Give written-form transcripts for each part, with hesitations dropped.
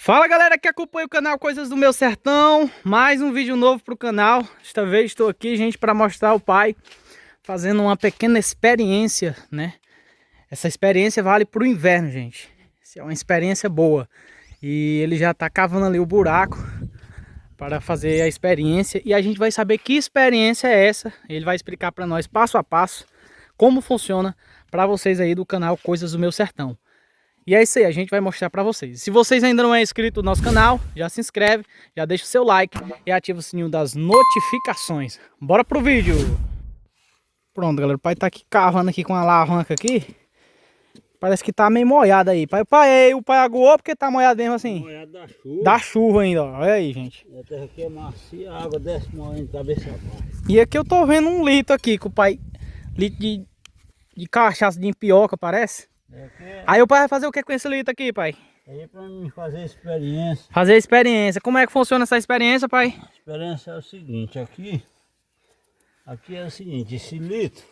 Fala galera que acompanha o canal Coisas do Meu Sertão, mais um vídeo novo para o canal. Desta vez estou aqui, gente, para mostrar o pai fazendo uma pequena experiência, né? Essa experiência vale para o inverno, gente. Essa é uma experiência boa. E ele já está cavando ali o buraco para fazer a experiência e a gente vai saber que experiência é essa. Ele vai explicar para nós passo a passo como funciona para vocês aí do canal Coisas do Meu Sertão. E é isso aí, a gente vai mostrar pra vocês. Se vocês ainda não é inscrito no nosso canal, já se inscreve, já deixa o seu like e ativa o sininho das notificações. Bora pro vídeo! Pronto, galera, o pai tá aqui cavando aqui com a alavanca aqui. Parece que tá meio molhado aí. O pai aguou porque tá molhado mesmo assim. Molhado da chuva. Da chuva ainda, ó. Olha aí, gente. A terra aqui é macia, a água desce molhando de cabeça abaixo. E aqui eu tô vendo um litro aqui que o pai... Litro de cachaça de empioca, parece. Aí o pai vai fazer o que com esse litro aqui, pai? Aí pra mim fazer a experiência. Fazer a experiência. Como é que funciona essa experiência, pai? A experiência é o seguinte, aqui é o seguinte, esse litro,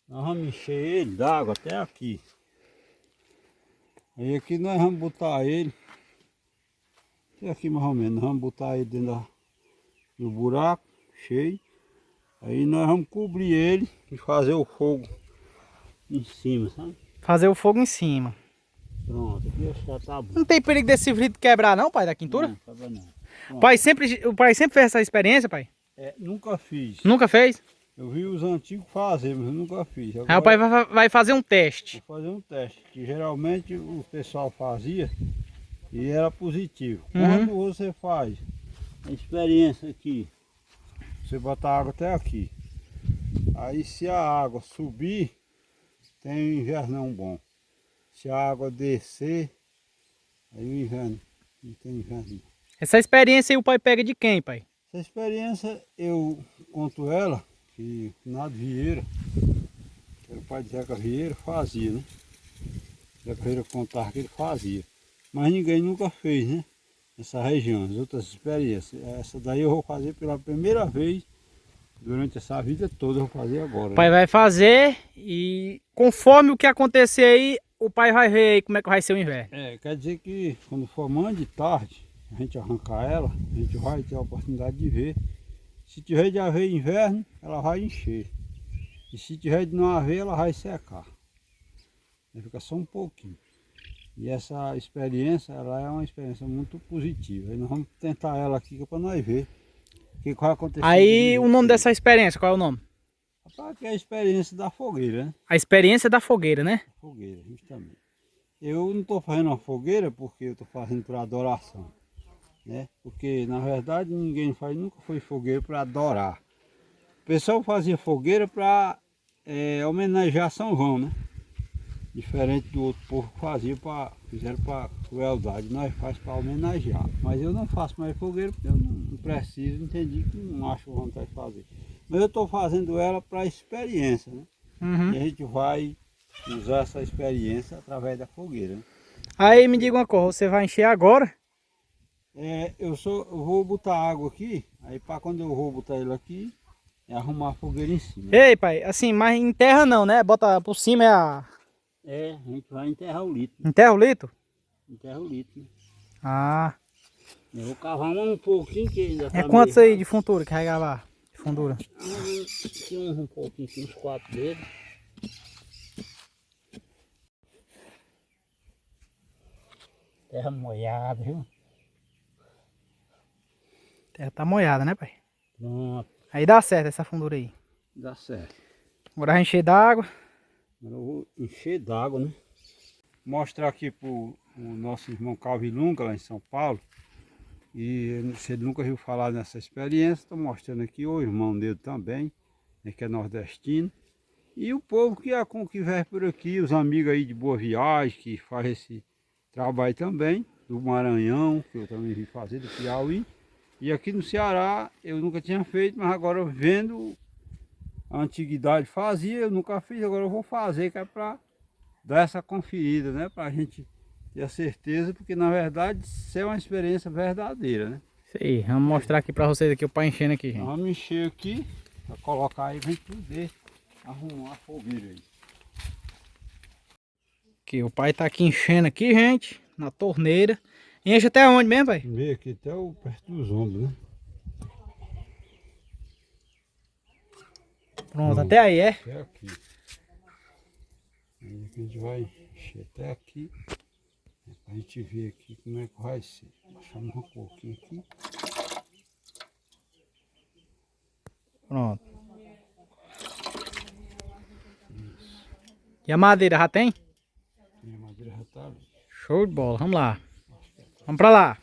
nós vamos encher ele d'água até aqui. Aí aqui nós vamos botar ele, até aqui mais ou menos, nós vamos botar ele dentro do buraco, cheio. Aí nós vamos cobrir ele e fazer o fogo em cima, sabe? Fazer o fogo em cima. Pronto, aqui já tá bom. Não tem perigo desse vidro quebrar não, pai, da quintura? Não, acaba não. O pai sempre fez essa experiência, pai? Nunca fiz. Nunca fez? Eu vi os antigos fazer, mas eu nunca fiz. Agora, Aí o pai vai fazer um teste. vou fazer um teste, que geralmente o pessoal fazia e era positivo. Uhum. Quando você faz a experiência aqui, você bota a água até aqui. Aí se a água subir, tem um invernão bom. Se a água descer, aí o inverno, não tem inverno. Essa experiência aí o pai pega de quem, pai? Essa experiência eu conto ela, que Nado Vieira, que era o pai de Zeca Vieira, fazia, né? Zeca Vieira contava que ele fazia. Mas ninguém nunca fez, né? Essa região, as outras experiências. Essa daí eu vou fazer pela primeira vez durante essa vida toda, eu vou fazer agora. O pai vai fazer e conforme o que acontecer aí, o pai vai ver aí como é que vai ser o inverno. Quer dizer que quando for manhã de tarde, a gente arrancar ela, a gente vai ter a oportunidade de ver. Se tiver de haver inverno, ela vai encher. E se tiver de não haver, ela vai secar. Vai ficar só um pouquinho. E essa experiência, ela é uma experiência muito positiva. E nós vamos tentar ela aqui para nós ver o que vai acontecer. Aí o nome dessa experiência, qual é o nome? Rapaz, que é a experiência da fogueira, né? A experiência da fogueira, né? Fogueira, justamente. Eu não estou fazendo uma fogueira porque eu estou fazendo para adoração, né? Porque na verdade ninguém faz, nunca foi fogueira para adorar. O pessoal fazia fogueira para homenagear São João, né? Diferente do outro povo que fazia fizeram para crueldade, nós fazemos para homenagear. Mas eu não faço mais fogueira porque eu não preciso, entendi que não acho vontade de fazer. Mas eu estou fazendo ela para experiência, né? Uhum. E a gente vai usar essa experiência através da fogueira, né? Aí me diga uma coisa, você vai encher agora? Eu vou botar água aqui, aí para quando eu vou botar ele aqui, arrumar a fogueira em cima. Ei, pai, assim, mas em terra não, né? Bota por cima A gente vai enterrar o litro. Enterra o litro? Enterra o litro, né? Ah. Eu vou cavar mais um pouquinho que ainda tá Quantos meio aí de fundura que vai gravar? De fundura? Aqui um pouquinho, uns 4 dedos. Terra molhada, viu? Terra tá molhada, né, pai? Pronto, Aí dá certo essa fundura aí. dá certo. Agora vai encher d'água. Agora eu vou encher d'água, né? Mostrar aqui pro nosso irmão Calvilunga lá em São Paulo. E se ele nunca viu falar nessa experiência, estou mostrando aqui o irmão dele também, né, que é nordestino. E o povo que vem por aqui, os amigos aí de Boa Viagem, que faz esse trabalho também, do Maranhão, que eu também vim fazer, do Piauí. E aqui no Ceará eu nunca tinha feito, mas agora vendo a antiguidade fazia, eu nunca fiz, agora eu vou fazer, que é para dar essa conferida, né? Para a gente ter a certeza, porque na verdade isso é uma experiência verdadeira, né? Isso aí, vamos mostrar aqui pra vocês aqui o pai enchendo aqui, gente. Vamos encher aqui, para colocar aí pra gente poder arrumar a fogueira aí. Aqui, o pai tá aqui enchendo aqui, gente, na torneira. Enche até onde mesmo, pai? Meio aqui até perto dos ombros, né? Pronto, até aí, é? Até aqui. Aí aqui a gente vai encher até aqui. Pra gente ver aqui como é que vai ser. Baixamos um pouquinho aqui. Pronto. E a madeira já tem? E a madeira já tá ali. Show de bola, vamos lá. Vamos pra lá.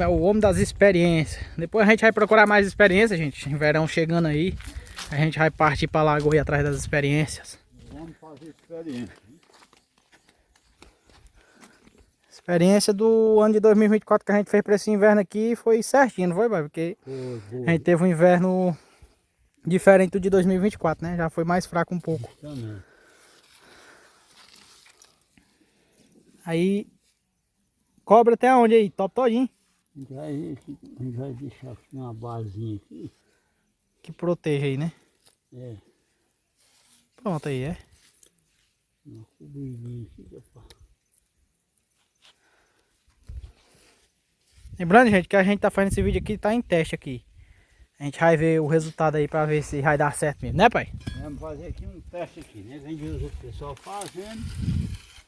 O homem das experiências. Depois a gente vai procurar mais experiências, gente. Verão chegando aí. A gente vai partir pra lagoa e atrás das experiências. Vamos fazer experiência. Experiência do ano de 2024 que a gente fez pra esse inverno aqui foi certinho, não foi, pai? Porque a gente teve um inverno diferente do de 2024, né? Já foi mais fraco um pouco. Também. Aí, cobra até onde aí? Top todinho. A gente vai deixar aqui uma basinha aqui. Que proteja aí, né? É. Pronto aí, é. Uma cobridinha aqui, rapaz. Lembrando, gente, que a gente tá fazendo esse vídeo aqui, tá em teste aqui. A gente vai ver o resultado aí pra ver se vai dar certo mesmo, né, pai? Vamos fazer aqui um teste aqui, né? A gente viu o pessoal fazendo.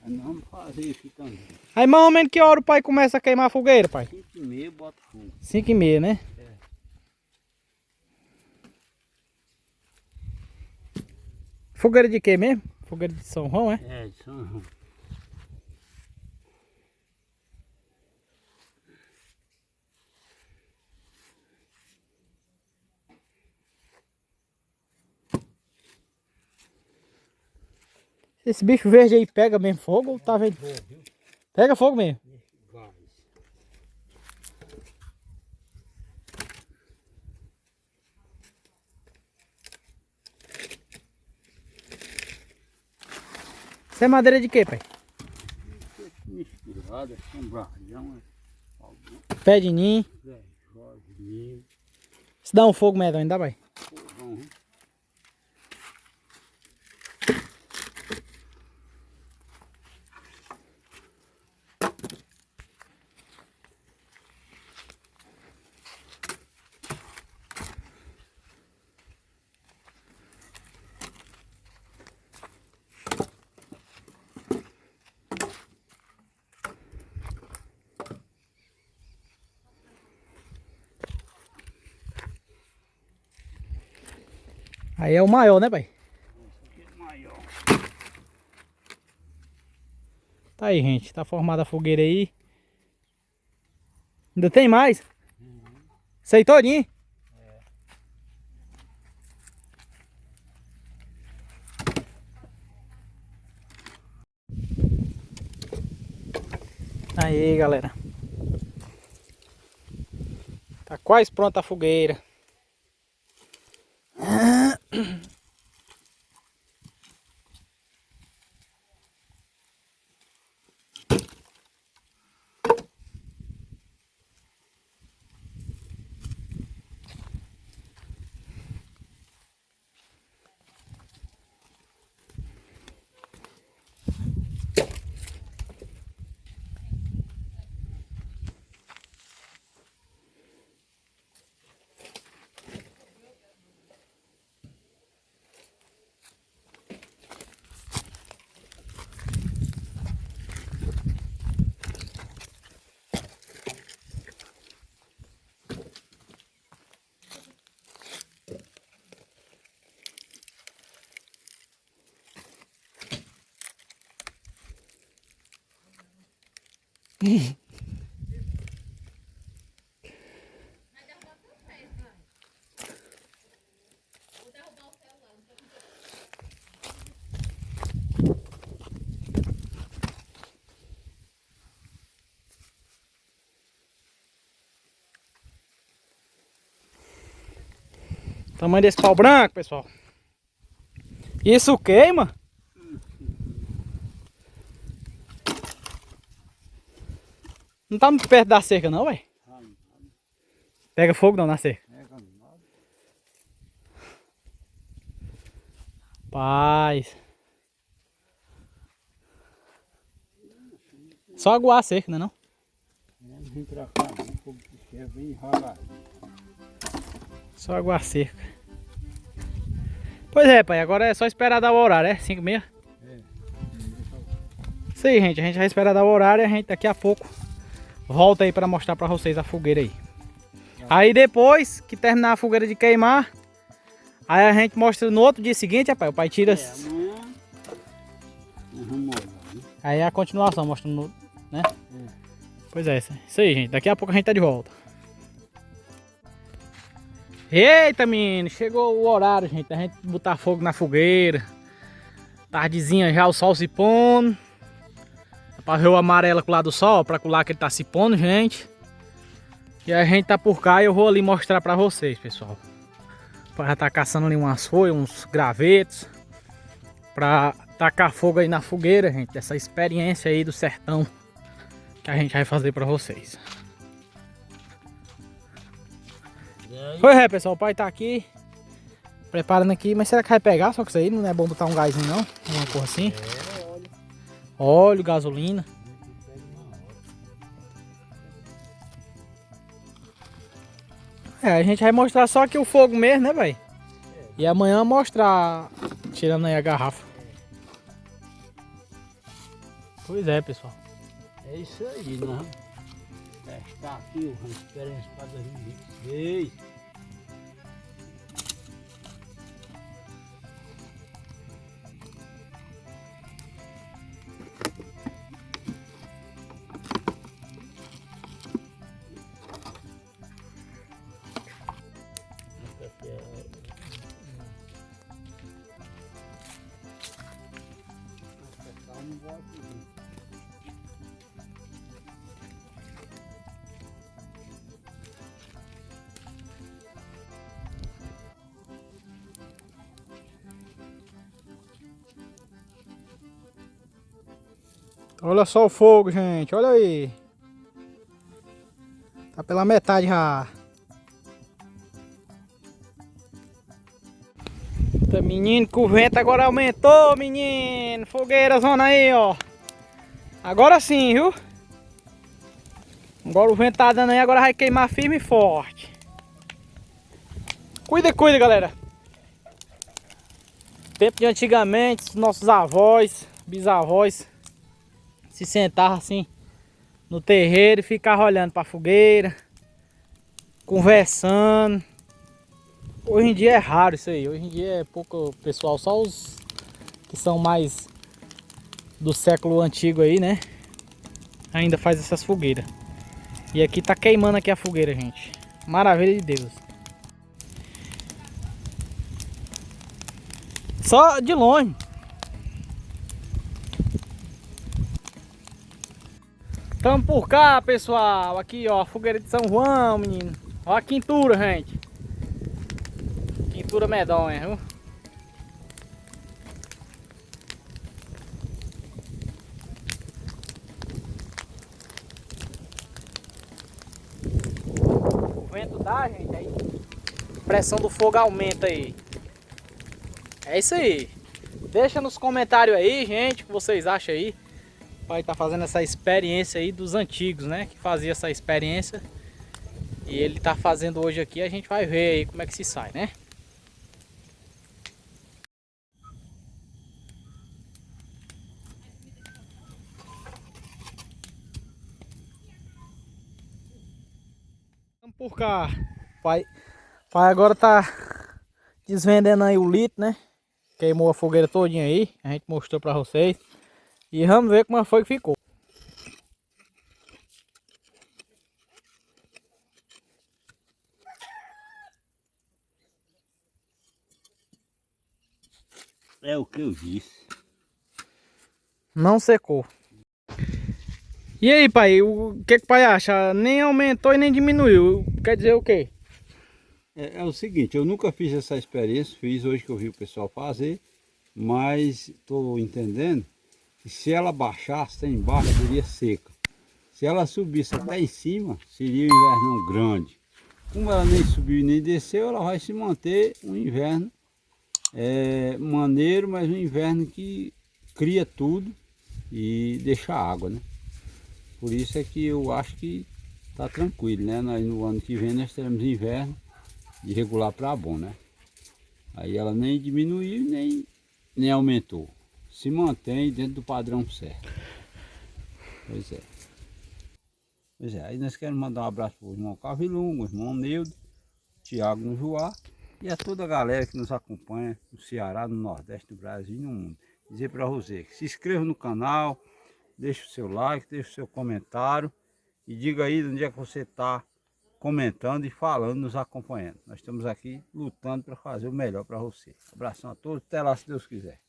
Nós vamos fazer aqui também. Aí mais ou menos que hora o pai começa a queimar a fogueira, pai? 5h30 bota fogo. 5h30, né? É. Fogueira de quê mesmo? Fogueira de São João, é? É, de São João. Esse bicho verde aí pega mesmo fogo ou tá vendo? Pega fogo mesmo. Vai. Isso é madeira de quê, pai? Misturada, sombralhão, Pé de ninho. velho, Se dá um fogo medonho, dá, pai? fogão. Aí é o maior, né, pai? Esse aqui é maior. Tá aí, gente. Tá formada a fogueira aí. Ainda tem mais? Isso aí todinho? Aí, galera. Tá quase pronta a fogueira. Tamanho desse pau branco, pessoal. Isso queima? Não tá muito perto da cerca não, velho? Pega fogo não na cerca. Paz. Só aguar a cerca, né não? Vem pra cá, o fogo que é bem devagar. Só aguar a cerca. Pois é, pai, agora é só esperar dar o horário, é? 5h30? É. Isso aí, gente, a gente vai esperar dar o horário e a gente daqui a pouco volta aí pra mostrar pra vocês a fogueira aí. Aí depois que terminar a fogueira de queimar, aí a gente mostra no outro dia seguinte, rapaz, o pai tira... Amanhã nós vamos olhar, né? Aí é a continuação, mostrando, né? É. Pois é, isso aí, gente, daqui a pouco a gente tá de volta. Eita, menino, chegou o horário, gente, da gente botar fogo na fogueira. Tardezinha já, o sol se pondo. Dá pra ver o amarelo com o lado do sol, pra colar que ele tá se pondo, gente. E a gente tá por cá e eu vou ali mostrar pra vocês, pessoal. Já tá caçando ali umas folhas, uns gravetos. Pra tacar fogo aí na fogueira, gente. Essa experiência aí do sertão que a gente vai fazer pra vocês. Pois é, pessoal, o pai tá aqui preparando aqui, mas será que vai pegar? Só que isso aí não é bom botar um gásinho não, uma coisa assim. É, óleo. Óleo, gasolina. É, a gente vai mostrar só aqui o fogo mesmo, né, velho? E amanhã mostrar tirando aí a garrafa. Pois é, pessoal. É isso aí, né? Testar aqui o experiência para 2026. Olha só o fogo, gente. Olha aí. Tá pela metade já. Tá, menino, que o vento agora aumentou, menino. Fogueira, zona aí, ó. Agora sim, viu? Agora o vento tá dando aí, agora vai queimar firme e forte. Cuida, cuida, galera. Tempo de antigamente, nossos avós, bisavós se sentavam assim no terreiro e ficavam olhando para a fogueira, conversando. Hoje em dia é raro isso aí. Hoje em dia é pouco pessoal, só os que são mais do século antigo aí, né? Ainda faz essas fogueiras. E aqui tá queimando aqui a fogueira, gente. Maravilha de Deus. Só de longe. Tamo por cá, pessoal. Aqui, ó, a fogueira de São João, menino. Ó a quintura, gente. Quintura medonha, viu? O vento dá, gente, aí a pressão do fogo aumenta aí. É isso aí. Deixa nos comentários aí, gente, o que vocês acham aí. O pai tá fazendo essa experiência aí dos antigos, né? Que fazia essa experiência. E ele tá fazendo hoje aqui, a gente vai ver aí como é que se sai, né? Vamos por cá. Pai agora tá desvendando aí o litro, né? Queimou a fogueira todinha aí. A gente mostrou pra vocês. E vamos ver como foi que ficou. É o que eu disse. Não secou. E aí, pai, o que o pai acha? Nem aumentou e nem diminuiu. Quer dizer o quê? É o seguinte, eu nunca fiz essa experiência, fiz hoje que eu vi o pessoal fazer, mas estou entendendo que se ela baixasse até embaixo, seria seca. Se ela subisse até em cima, seria um inverno grande. Como ela nem subiu e nem desceu, ela vai se manter um inverno maneiro, mas um inverno que cria tudo e deixa água, né? Por isso é que eu acho que está tranquilo, né? No ano que vem nós teremos inverno de regular para bom, né? Aí ela nem diminuiu nem aumentou. Se mantém dentro do padrão certo. Pois é. Pois é, aí nós queremos mandar um abraço para o irmão Cavilungo, o irmão Neudo, Tiago no Juá e a toda a galera que nos acompanha no Ceará, no Nordeste do Brasil e no mundo. Dizer para você que se inscreva no canal, deixe o seu like, deixe o seu comentário e diga aí onde é que você está comentando e falando, nos acompanhando. Nós estamos aqui lutando para fazer o melhor para você. Abração a todos, até lá se Deus quiser.